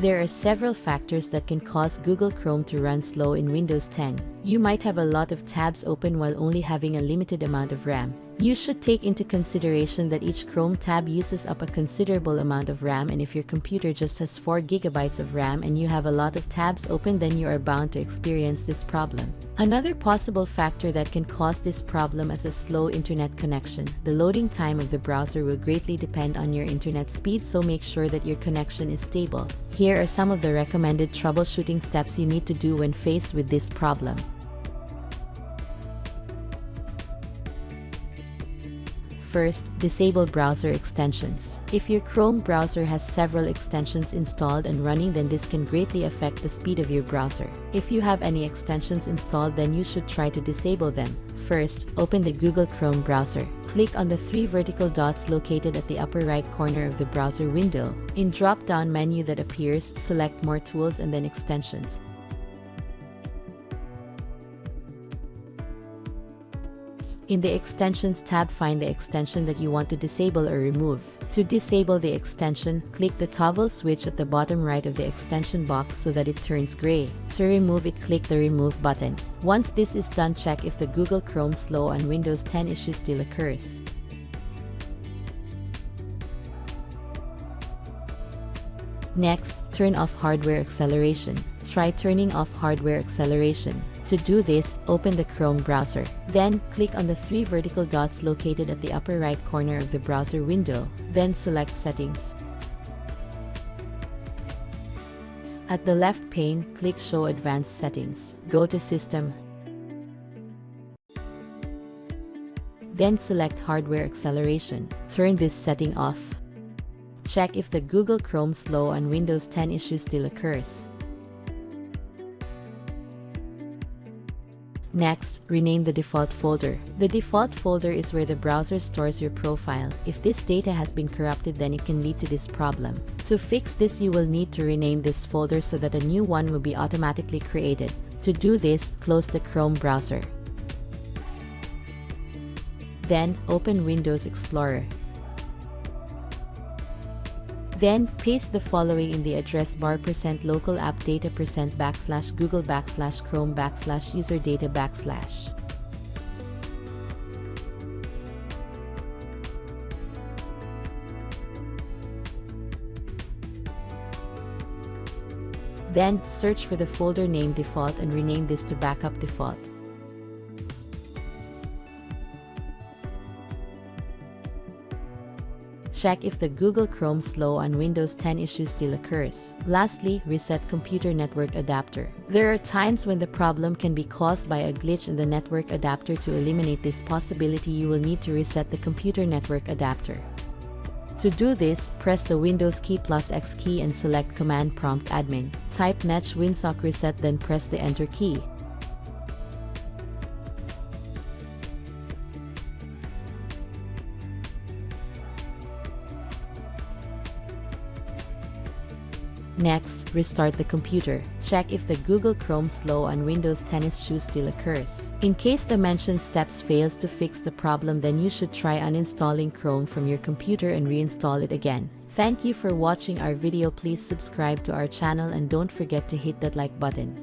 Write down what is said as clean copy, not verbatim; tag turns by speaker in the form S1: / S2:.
S1: There are several factors that can cause Google Chrome to run slow in Windows 10. You might have a lot of tabs open while only having a limited amount of RAM. You should take into consideration that each Chrome tab uses up a considerable amount of RAM, and if your computer just has 4 GB of RAM and you have a lot of tabs open, then you are bound to experience this problem. Another possible factor that can cause this problem is a slow internet connection. The loading time of the browser will greatly depend on your internet speed, so make sure that your connection is stable. Here are some of the recommended troubleshooting steps you need to do when faced with this problem. First, disable browser extensions. If your Chrome browser has several extensions installed and running, then this can greatly affect the speed of your browser. If you have any extensions installed, then you should try to disable them. First, open the Google Chrome browser. Click on the 3 vertical dots located at the upper right corner of the browser window. In drop-down menu that appears, select More Tools and then Extensions. In the Extensions tab, find the extension that you want to disable or remove. To disable the extension, click the toggle switch at the bottom right of the extension box so that it turns gray. To remove it, click the Remove button. Once this is done, check if the Google Chrome slow on Windows 10 issue still occurs. Next, turn off hardware acceleration. Try turning off hardware acceleration. To do this, open the Chrome browser. Then, click on the 3 vertical dots located at the upper right corner of the browser window. Then select Settings. At the left pane, click Show Advanced Settings. Go to System. Then select Hardware Acceleration. Turn this setting off. Check if the Google Chrome slow on Windows 10 issue still occurs. Next, rename the default folder. The default folder is where the browser stores your profile. If this data has been corrupted, then it can lead to this problem. To fix this, you will need to rename this folder so that a new one will be automatically created. To do this, close the Chrome browser. Then, open Windows Explorer. Then, paste the following in the address bar: %local app data %/google /chrome /user data /. Then, search for the folder named Default and rename this to Backup Default. Check if the Google Chrome slow on Windows 10 issue still occurs. Lastly, reset computer network adapter. There are times when the problem can be caused by a glitch in the network adapter. To eliminate this possibility, you will need to reset the computer network adapter. To do this, press the Windows key +X key and select Command Prompt Admin. Type netsh winsock reset, then press the Enter key. Next, restart the computer. Check if the Google Chrome slow on Windows 10 issue still occurs. In case the mentioned steps fails to fix the problem, then you should try uninstalling Chrome from your computer and reinstall it again. Thank you for watching our video. Please subscribe to our channel and don't forget to hit that like button.